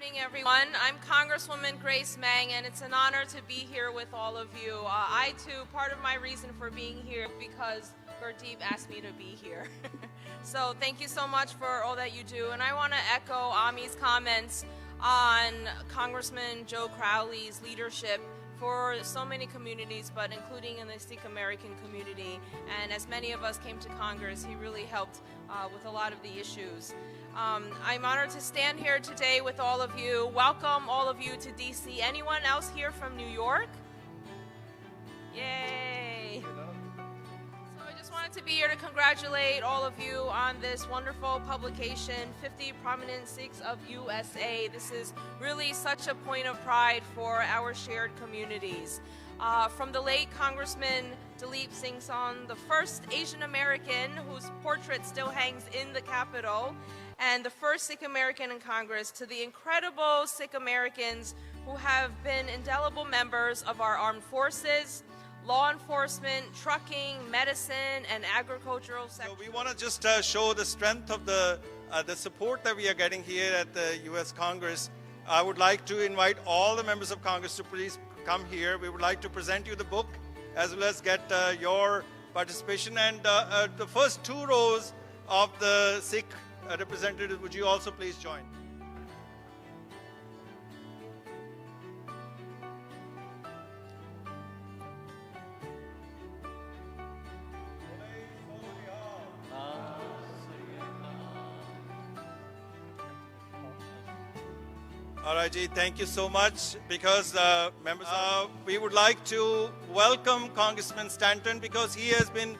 evening, everyone. I'm Congresswoman Grace Meng, and it's an honor to be here with all of you. I, too, part of my reason for being here because Gurdeep asked me to be here. So thank you so much for all that you do. And I want to echo Ami's comments on Congressman Joe Crowley's leadership for so many communities, but including in the Sikh American community. And as many of us came to Congress, he really helped with a lot of the issues. I'm honored to stand here today with all of you. Welcome all of you to DC. Anyone else here from New York? Yay! So I just wanted to be here to congratulate all of you on this wonderful publication, 50 Prominent Sikhs of USA. This is really such a point of pride for our shared communities. From the late Congressman Prabhleen Singh, the first Asian American whose portrait still hangs in the Capitol, and the first Sikh American in Congress, to the incredible Sikh Americans who have been indelible members of our armed forces, law enforcement, trucking, medicine, and agricultural sectors. So we want to just show the strength of the support that we are getting here at the US Congress. I would like to invite all the members of Congress to please come here. We would like to present you the book as well as get your participation. And the first two rows of the Sikh representatives, would you also please join? All right, Ji, thank you so much. Because members, we would like to welcome Congressman Stanton because he has been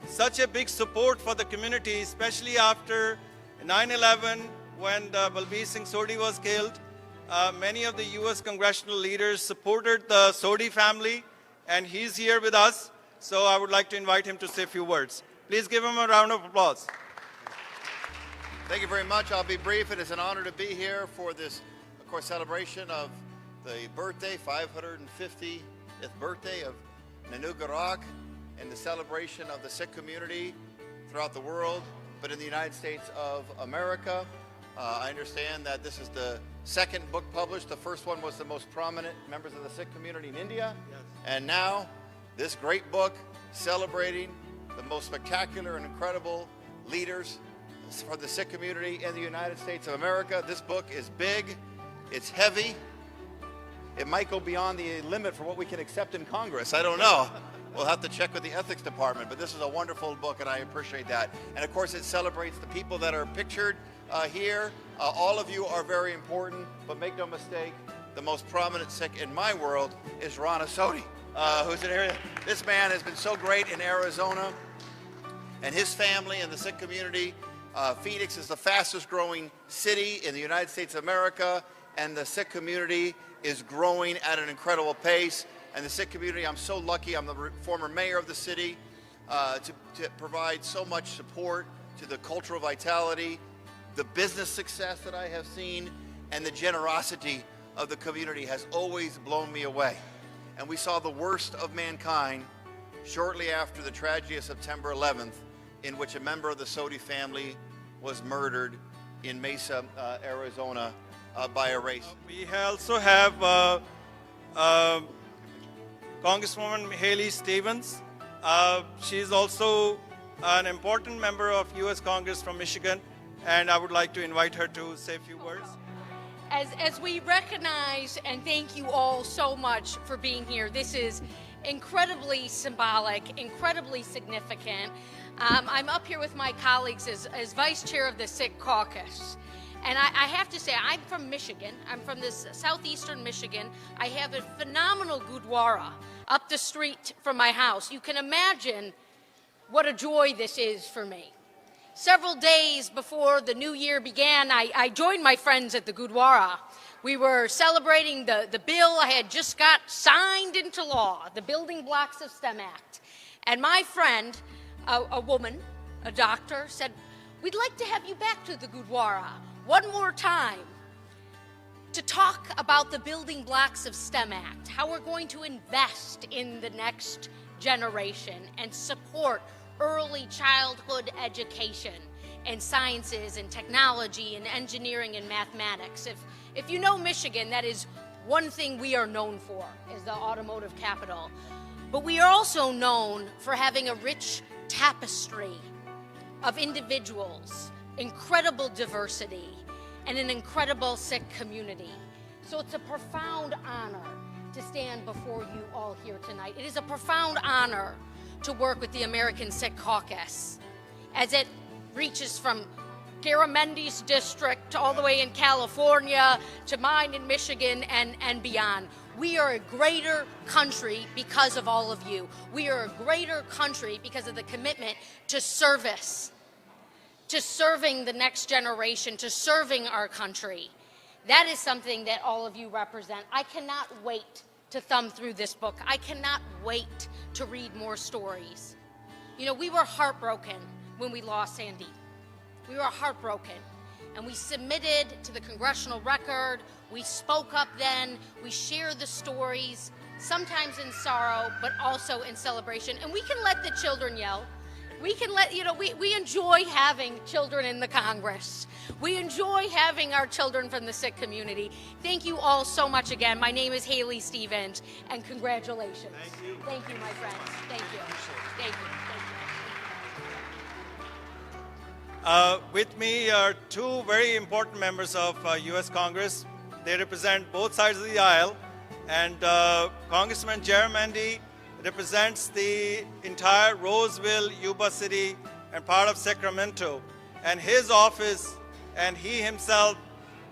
such a big support for the community, especially after 9/11 when Balbir Singh Sodhi was killed. Many of the US Congressional leaders supported the Sodhi family, and he's here with us. So I would like to invite him to say a few words. Please give him a round of applause. Thank you very much. I'll be brief. It is an honor to be here for this, of course, celebration of the birthday, 550th birthday of Nanu Garak, and the celebration of the Sikh community throughout the world, but in the United States of America. I understand that this is the second book published. The first one was the most prominent members of the Sikh community in India. Yes. And now, this great book celebrating the most spectacular and incredible leaders for the Sikh community in the United States of America. This book is big, it's heavy. It might go beyond the limit for what we can accept in Congress. I don't know. We'll have to check with the ethics department, but this is a wonderful book and I appreciate that. And of course it celebrates the people that are pictured here. All of you are very important, but make no mistake, the most prominent Sikh in my world is Rana Sodhi, who's in here. This man has been so great in Arizona, and his family and the Sikh community. Phoenix is the fastest growing city in the United States of America, and the Sikh community is growing at an incredible pace. And the Sikh community, I'm so lucky, I'm the former mayor of the city, to provide so much support to the cultural vitality, the business success that I have seen, and the generosity of the community has always blown me away. And we saw the worst of mankind shortly after the tragedy of September 11th, in which a member of the Sodhi family was murdered in Mesa, Arizona, by a racist. We also have Congresswoman Haley Stevens. She's also an important member of US Congress from Michigan, and I would like to invite her to say a few words. As we recognize and thank you all so much for being here, this is incredibly symbolic, incredibly significant. I'm up here with my colleagues as Vice Chair of the Sikh Caucus. And I have to say, I'm from Michigan. I'm from this southeastern Michigan. I have a phenomenal Gurdwara up the street from my house. You can imagine what a joy this is for me. Several days before the new year began, I joined my friends at the Gurdwara. We were celebrating the bill I had just got signed into law, the Building Blocks of STEM Act. And my friend, a woman, a doctor, said, "We'd like to have you back to the Gurdwara one more time to talk about the Building Blocks of STEM Act, how we're going to invest in the next generation and support early childhood education and sciences and technology and engineering and mathematics. If you know Michigan, that is one thing we are known for, is the automotive capital. But we are also known for having a rich tapestry of individuals, incredible diversity, and an incredible Sikh community. So it's a profound honor to stand before you all here tonight. It is a profound honor to work with the American Sikh Caucus as it reaches from Garamendi's district all the way in California to mine in Michigan and beyond. We are a greater country because of all of you. We are a greater country because of the commitment to service, to serving the next generation, to serving our country. That is something that all of you represent. I cannot wait to thumb through this book. I cannot wait to read more stories. You know, we were heartbroken when we lost Sandy. We were heartbroken, and we submitted to the Congressional Record. We spoke up then. We shared the stories, sometimes in sorrow, but also in celebration. And we can let the children yell. We can let, you know, we enjoy having children in the Congress. We enjoy having our children from the Sikh community. Thank you all so much again. My name is Haley Stevens, and congratulations. Thank you. Thank you, my friends. Thank you. Thank you. With me are two very important members of US Congress. They represent both sides of the aisle. And Congressman Garamendi represents the entire Roseville, Yuba City, and part of Sacramento. And his office and he himself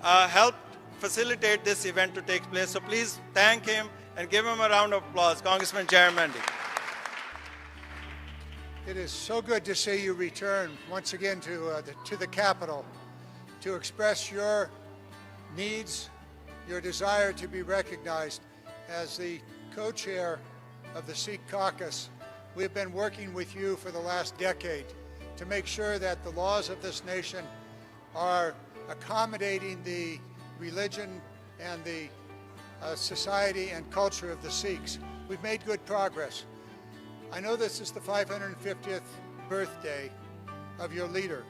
helped facilitate this event to take place. So please thank him and give him a round of applause, Congressman Garamendi. It is so good to see you return once again to the Capitol to express your needs, your desire to be recognized as the co-chair of the Sikh caucus. We have been working with you for the last decade to make sure that the laws of this nation are accommodating the religion and the society and culture of the Sikhs. We've made good progress. I know this is the 550th birthday of your leader.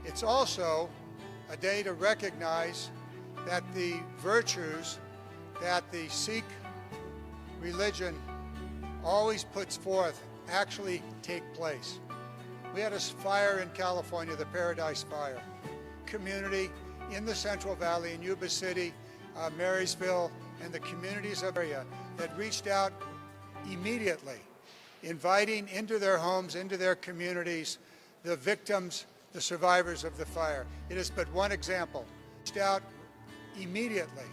It's also a day to recognize that the virtues that the Sikh religion always puts forth actually take place. We had a fire in California, the Paradise Fire. Community in the Central Valley, in Yuba City, Marysville, and the communities of the area that reached out immediately, inviting into their homes, into their communities, the victims, the survivors of the fire. It is but one example. Reached out immediately,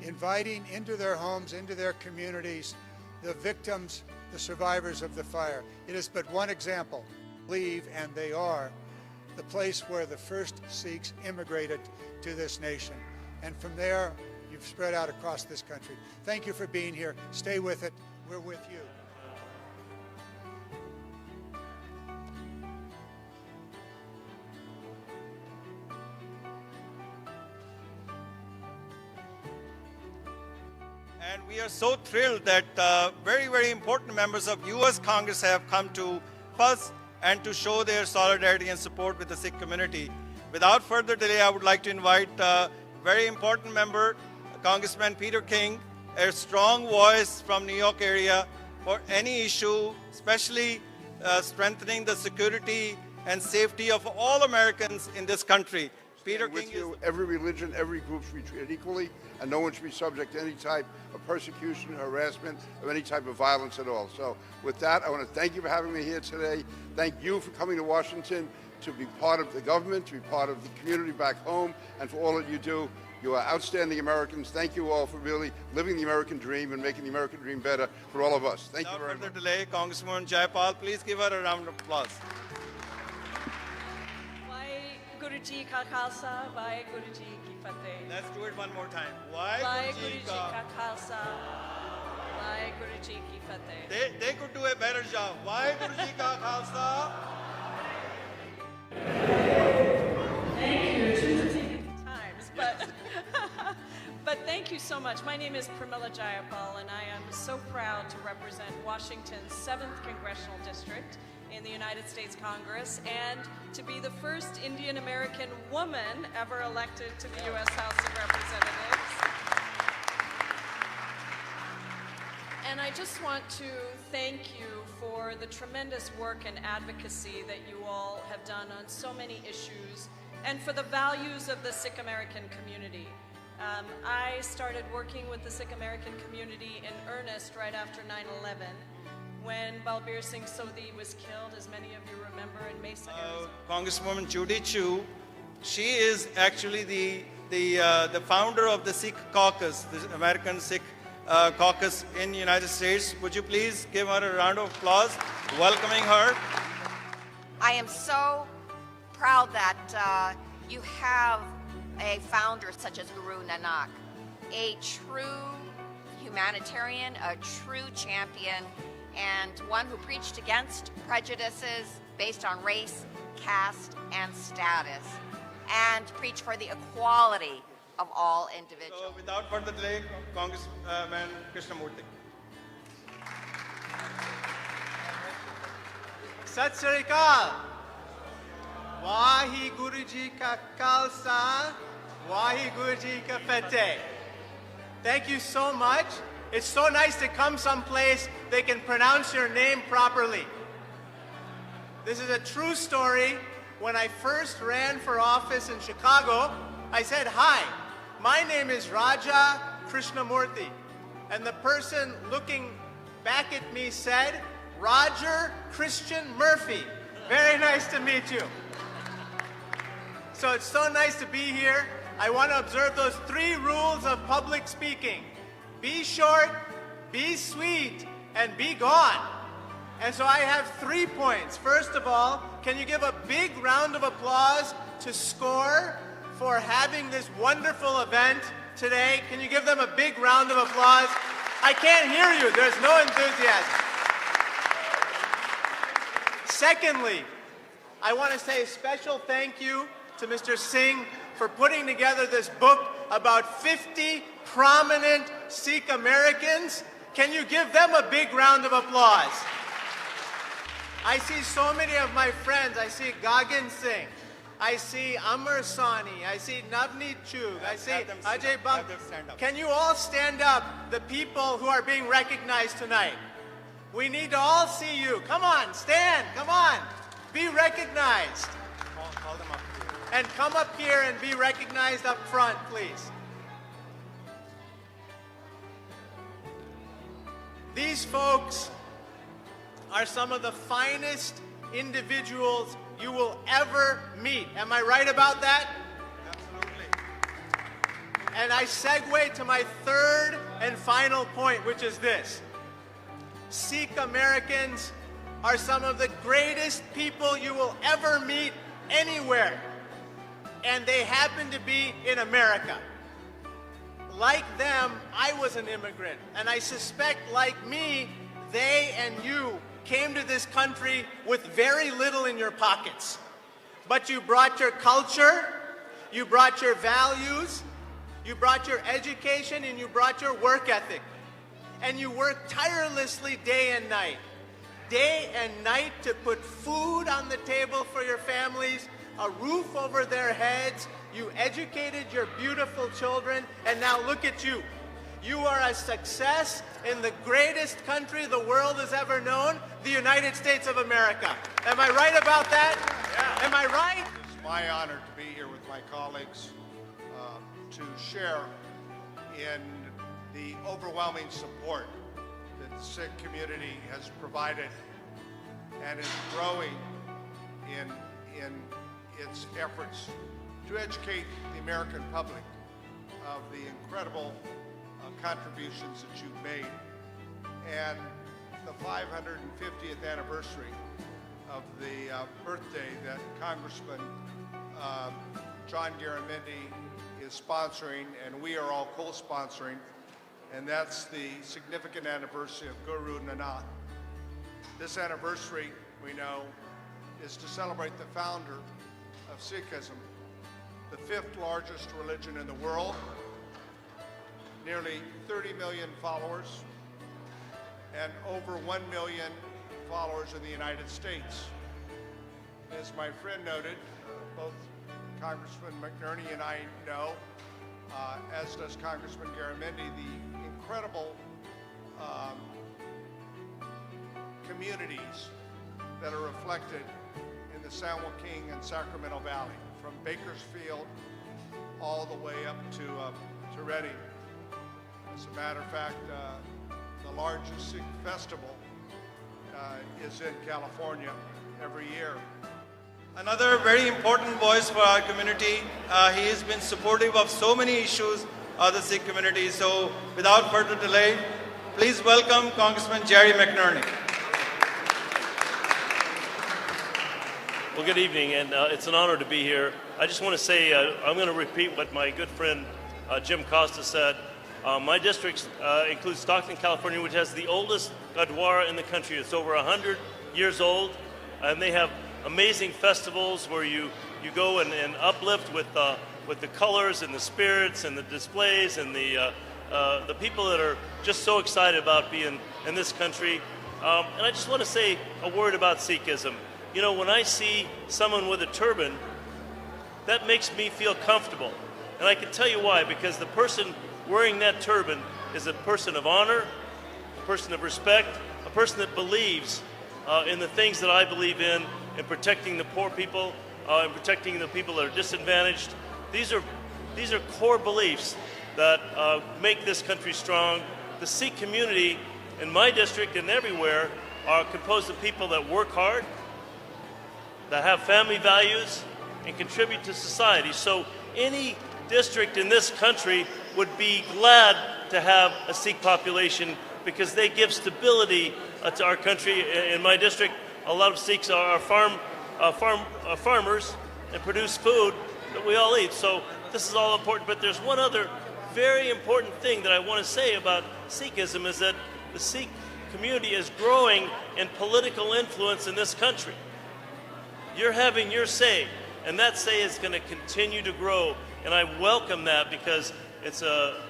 inviting into their homes, into their communities, the victims, the survivors of the fire. It is but one example. Believe, and they are, the place where the first Sikhs immigrated to this nation. And from there, you've spread out across this country. Thank you for being here. Stay with it. We're with you. And we are so thrilled that very, very important members of US Congress have come to us and to show their solidarity and support with the Sikh community. Without further delay, I would like to invite very important member, Congressman Peter King, a strong voice from New York area for any issue, especially strengthening the security and safety of all Americans in this country. Peter King is... Every religion, every group should be treated equally, and no one should be subject to any type of persecution, harassment, or any type of violence at all. So with that, I want to thank you for having me here today. Thank you for coming to Washington to be part of the government, to be part of the community back home, and for all that you do. You are outstanding Americans. Thank you all for really living the American dream and making the American dream better for all of us. Thank you very much. Without further delay, Congresswoman Jayapal, please give her a round of applause. Guru Ji Ka Khalsa, Guru Ji Ki Fateh. Let's do it one more time. Guru Ji Ka Khalsa, Guru Ji Ki Fateh. They could do a better job. Guru Ji Ka Khalsa. Thank you. Times, but thank you so much. My name is Pramila Jayapal, and I am so proud to represent Washington's 7th Congressional District in the United States Congress and to be the first Indian American woman ever elected to the US House of Representatives. And I just want to thank you for the tremendous work and advocacy that you all have done on so many issues and for the values of the Sikh American community. I started working with the Sikh American community in earnest right after 9/11 when Balbir Singh Sodhi was killed, as many of you remember, in Mesa, Arizona. Congresswoman Judy Chu, she is actually the founder of the Sikh caucus, the American Sikh caucus in the United States. Would you please give her a round of applause, welcoming her? I am so proud that you have a founder such as Guru Nanak, a true humanitarian, a true champion, and one who preached against prejudices based on race, caste, and status, and preached for the equality of all individuals. So without further delay, Congressman Krishnamurti. Sat Sri Akal. Waheguru Ji Ka Khalsa, Waheguru Ji Ka Fateh. Thank you so much. It's so nice to come someplace they can pronounce your name properly. This is a true story. When I first ran for office in Chicago, I said, "Hi, my name is Raja Krishnamurti." And the person looking back at me said, "Roger Christian Murphy. Very nice to meet you." So it's so nice to be here. I want to observe those 3 rules of public speaking. Be short, be sweet, and be gone. And so I have 3 points. First of all, can you give a big round of applause to SCORE for having this wonderful event today? Can you give them a big round of applause? I can't hear you. There's no enthusiasm. Secondly, I want to say a special thank you to Mr. Singh for putting together this book about 50 prominent Sikh Americans. Can you give them a big round of applause? I see so many of my friends. I see Gagan Singh. I see Amar Sani. I see Navneet Chugh. I see Ajay Bang. Can you all stand up, the people who are being recognized tonight? We need to all see you. Come on, stand. Come on. Be recognized. Call them up here. And come up here and be recognized up front, please. These folks are some of the finest individuals you will ever meet. Am I right about that? Absolutely. And I segue to my 3rd and final point, which is this. Sikh Americans are some of the greatest people you will ever meet anywhere. And they happen to be in America. Like them, I was an immigrant. And I suspect, like me, they and you came to this country with very little in your pockets. But you brought your culture, you brought your values, you brought your education, and you brought your work ethic. And you worked tirelessly day and night to put food on the table for your families, a roof over their heads. You educated your beautiful children, and now look at you. You are a success in the greatest country the world has ever known, the United States of America. Am I right about that? Yeah. Am I right? It's my honor to be here with my colleagues to share in the overwhelming support that the Sikh community has provided and is growing in its efforts to educate the American public of the incredible contributions that you've made. And the 550th anniversary of the birthday that Congressman John Garamendi is sponsoring, and we are all co-sponsoring, and that's the significant anniversary of Guru Nanak. This anniversary, we know, is to celebrate the founder of Sikhism, the 5th largest religion in the world, nearly 30 million followers, and over 1 million followers in the United States. As my friend noted, both Congressman McNerney and I know, as does Congressman Garamendi, the incredible communities that are reflected in the San Joaquin and Sacramento Valley, from Bakersfield all the way up to Redding. As a matter of fact, the largest Sikh festival is in California every year. Another very important voice for our community. He has been supportive of so many issues of the Sikh community. So without further delay, please welcome Congressman Jerry McNerney. Well, good evening, and it's an honor to be here. I just want to say I'm going to repeat what my good friend Jim Costa said. My district includes Stockton, California, which has the oldest Gurdwara in the country. It's over 100 years old, and they have amazing festivals where you go and uplift with the colors and the spirits and the displays and the people that are just so excited about being in this country. And I just want to say a word about Sikhism. You know, when I see someone with a turban, that makes me feel comfortable. And I can tell you why, because the person wearing that turban is a person of honor, a person of respect, a person that believes in the things that I believe in protecting the poor people, and protecting the people that are disadvantaged. These are core beliefs that make this country strong. The Sikh community in my district and everywhere are composed of people that work hard, that have family values, and contribute to society. So any district in this country would be glad to have a Sikh population because they give stability to our country. In my district, a lot of Sikhs are farmers and produce food that we all eat. So this is all important. But there's one other very important thing that I want to say about Sikhism is that the Sikh community is growing in political influence in this country. You're having your say, and that say is going to continue to grow. And I welcome that because it's a,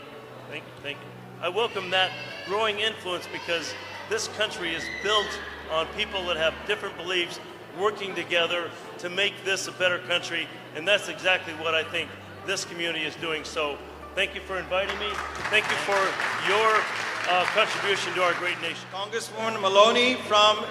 thank you. I welcome that growing influence because this country is built on people that have different beliefs working together to make this a better country. And that's exactly what I think this community is doing. So thank you for inviting me. Thank you for your contribution to our great nation. Congresswoman Maloney from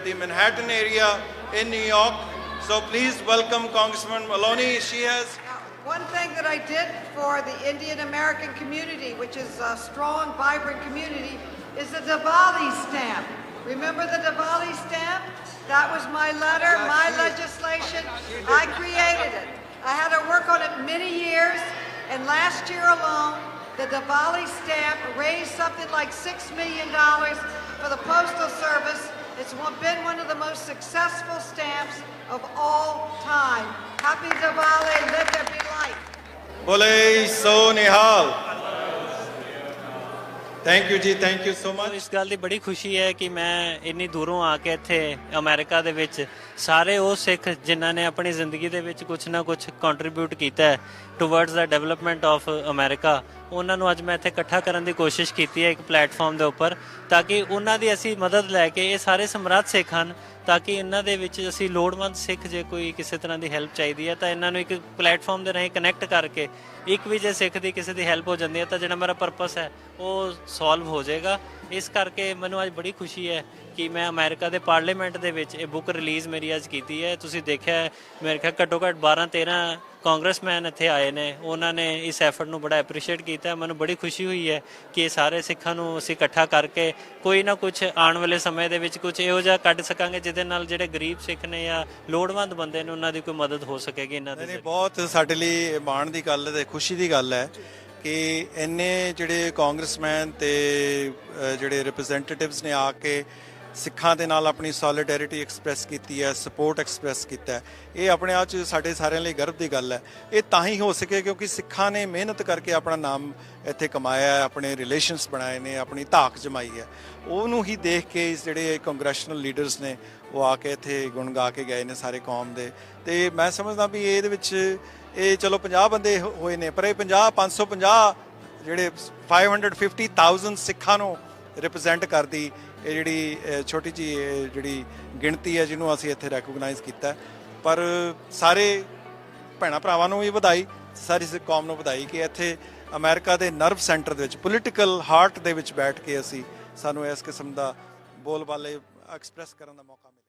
the Manhattan area in New York. So please welcome Congresswoman Maloney. She has... One thing that I did for the Indian American community, which is a strong, vibrant community, is the Diwali stamp. Remember the Diwali stamp? That was my letter, my legislation. I created it. I had to work on it many years, and last year alone, the Diwali stamp raised something like $6 million for the Postal Service. It's been one of the most successful stamps of all time. Happy Diwali, live there, be life. Bole so nihal. Thank you ji, thank you so much. ਇਸ ਗੱਲ ਦੀ ਬੜੀ ਖੁਸ਼ੀ ਹੈ ਕਿ ਮੈਂ ਇੰਨੀ ਦੂਰੋਂ ਆ ਕੇ ਇੱਥੇ ਅਮਰੀਕਾ ਦੇ ਵਿੱਚ ਸਾਰੇ ਉਹ ਸਿੱਖ ਜਿਨ੍ਹਾਂ ਨੇ ਆਪਣੀ ਜ਼ਿੰਦਗੀ ਦੇ ਵਿੱਚ ਕੁਝ ਨਾ ਕੁਝ ਕੰਟਰੀਬਿਊਟ ਕੀਤਾ ਹੈ towards the development of America, ਉਹਨਾਂ ਨੂੰ ਅੱਜ ਮੈਂ ਇੱਥੇ ਇਕੱਠਾ ਕਰਨ ਦੀ ਕੋਸ਼ਿਸ਼ ਕੀਤੀ ਹੈ ਇੱਕ ਪਲੇਟਫਾਰਮ ਦੇ ਉੱਪਰ ਤਾਂ ਕਿ ਉਹਨਾਂ ਦੀ ਅਸੀਂ ਮਦਦ ਲੈ ਕੇ ਇਹ ਸਾਰੇ ਸਮਰੱਥ ਸਿੱਖ ਹਨ ਤਾਂ ਕਿ ਇਹਨਾਂ ਦੇ ਵਿੱਚ ਅਸੀਂ ਲੋੜਵੰਦ ਸਿੱਖ ਜੇ ਕੋਈ ਕਿਸੇ ਤਰ੍ਹਾਂ ਦੀ ਹੈਲਪ ਚਾਹੀਦੀ ਹੈ ਤਾਂ ਇਹਨਾਂ ਨੂੰ ਇੱਕ ਪਲੇਟਫਾਰਮ ਦੇ ਰਾਹੀਂ ਕਨੈਕਟ ਕਰਕੇ ਇੱਕ ਵੀ ਜੇ ਸਿੱਖ ਦੀ ਕਿਸੇ ਦੀ ਹੈਲਪ ਹੋ ਜਾਂਦੀ ਹੈ ਤਾਂ ਜਿਹੜਾ ਮੇਰਾ ਪਰਪਸ ਹੈ ਉਹ ਸੋਲਵ ਹੋ ਜਾਏਗਾ। ਇਸ ਕਰਕੇ ਮੈਨੂੰ ਅੱਜ ਬੜੀ ਖੁਸ਼ੀ ਹੈ ਕਿ ਮੈਂ ਅਮਰੀਕਾ ਦੇ ਪਾਰਲੀਮੈਂਟ ਦੇ ਵਿੱਚ ਇਹ ਬੁੱਕ ਰਿਲੀਜ਼ ਮੇਰੀ ਅੱਜ ਕੀਤੀ ਹੈ। ਤੁਸੀਂ ਦੇਖਿਆ ਮੇਰੇ ਖਿਆਲ ਘੱਟੋ ਘੱਟ 12-13 ਕਾਂਗਰਸਮੈਨ ਇੱਥੇ ਆਏ ਨੇ, ਉਹਨਾਂ ਨੇ ਇਸ ਐਫਰਟ ਨੂੰ ਬੜਾ ਐਪਰੀਸ਼ੀਏਟ ਕੀਤਾ। ਮੈਨੂੰ ਬੜੀ ਖੁਸ਼ੀ ਹੋਈ ਹੈ ਕਿ ਇਹ ਸਾਰੇ ਸਿੱਖਾਂ ਨੂੰ ਅਸੀਂ ਇਕੱਠਾ ਕਰਕੇ ਕੋਈ ਨਾ ਕੁਝ ਆਉਣ ਵਾਲੇ ਸਮੇਂ ਦੇ ਵਿੱਚ ਕੁਝ ਇਹੋ ਜਿਹਾ ਕੱਢ ਸਕਾਂਗੇ ਜਿਹਦੇ ਨਾਲ ਜਿਹੜੇ ਗਰੀਬ ਸਿੱਖ ਨੇ ਜਾਂ ਲੋੜਵੰਦ ਬੰਦੇ ਨੇ ਉਹਨਾਂ ਦੀ ਕੋਈ ਮਦਦ ਹੋ ਸਕੇਗੀ ਇਹਨਾਂ ਦੇ। ਬਹੁਤ ਸਾਡੇ ਲਈ ਮਾਣ ਦੀ ਗੱਲ ਤੇ ਖੁਸ਼ੀ ਦੀ ਗੱਲ ਹੈ ਕਿ ਇੰਨੇ ਜਿਹੜੇ ਕਾਂਗਰਸਮੈਨ ਤੇ ਜਿਹੜੇ ਰਿਪਰੈਜ਼ੈਂਟੇਟਿਵਸ ਨੇ ਆ ਕੇ ਸਿੱਖਾਂ ਦੇ ਨਾਲ ਆਪਣੀ ਸੋਲੀਡੈਰਿਟੀ ਐਕਸਪ੍ਰੈਸ ਕੀਤੀ ਹੈ, ਸਪੋਰਟ ਐਕਸਪ੍ਰੈਸ ਕੀਤਾ ਹੈ। ਇਹ ਆਪਣੇ ਆਪ 'ਚ ਸਾਡੇ ਸਾਰਿਆਂ ਲਈ ਗਰਵ ਦੀ ਗੱਲ ਹੈ। ਇਹ ਤਾਂ ਹੀ ਹੋ ਸਕੇ ਕਿਉਂਕਿ ਸਿੱਖਾਂ ਨੇ ਮਿਹਨਤ ਕਰਕੇ ਆਪਣਾ ਨਾਮ ਇੱਥੇ ਕਮਾਇਆ ਹੈ, ਆਪਣੇ ਰਿਲੇਸ਼ਨਸ ਬਣਾਏ ਨੇ, ਆਪਣੀ ਧਾਕ ਜਮਾਈ ਹੈ। ਉਹਨੂੰ ਹੀ ਦੇਖ ਕੇ ਜਿਹੜੇ ਕੰਗਰੈਸ਼ਨਲ ਲੀਡਰਸ ਨੇ ਉਹ ਆ ਕੇ ਇੱਥੇ ਗੁਣ ਗਾ ਕੇ ਗਏ ਨੇ ਸਾਰੇ ਕੌਮ ਦੇ। ਅਤੇ ਮੈਂ ਸਮਝਦਾ ਵੀ ਇਹਦੇ ਵਿੱਚ ਇਹ ਚਲੋ 50 ਬੰਦੇ ਹੋਏ ਨੇ ਪਰ ਇਹ 550 ਜਿਹੜੇ 550,000 ਸਿੱਖਾਂ ਨੂੰ ਰਿਪਰੈਜ਼ੈਂਟ ਕਰਦੀ ਇਹ ਜਿਹੜੀ ਛੋਟੀ ਜਿਹੀ ਜਿਹੜੀ ਗਿਣਤੀ ਹੈ ਜਿਹਨੂੰ ਅਸੀਂ ਇੱਥੇ ਰੈਕੋਗਨਾਈਜ਼ ਕੀਤਾ। ਪਰ ਸਾਰੇ ਭੈਣਾਂ ਭਰਾਵਾਂ ਨੂੰ ਵੀ ਵਧਾਈ, ਸਾਰੀ ਸਿੱਖ ਕੌਮ ਨੂੰ ਵਧਾਈ ਕਿ ਇੱਥੇ ਅਮਰੀਕਾ ਦੇ ਨਰਵ ਸੈਂਟਰ ਦੇ ਵਿੱਚ, ਪੋਲੀਟੀਕਲ ਹਾਰਟ ਦੇ ਵਿੱਚ ਬੈਠ ਕੇ ਸਾਨੂੰ ਇਸ ਕਿਸਮ ਦਾ ਬੋਲਬਾਲੇ ਐਕਸਪ੍ਰੈਸ ਕਰਨ ਦਾ ਮੌਕਾ ਮਿਲਿਆ।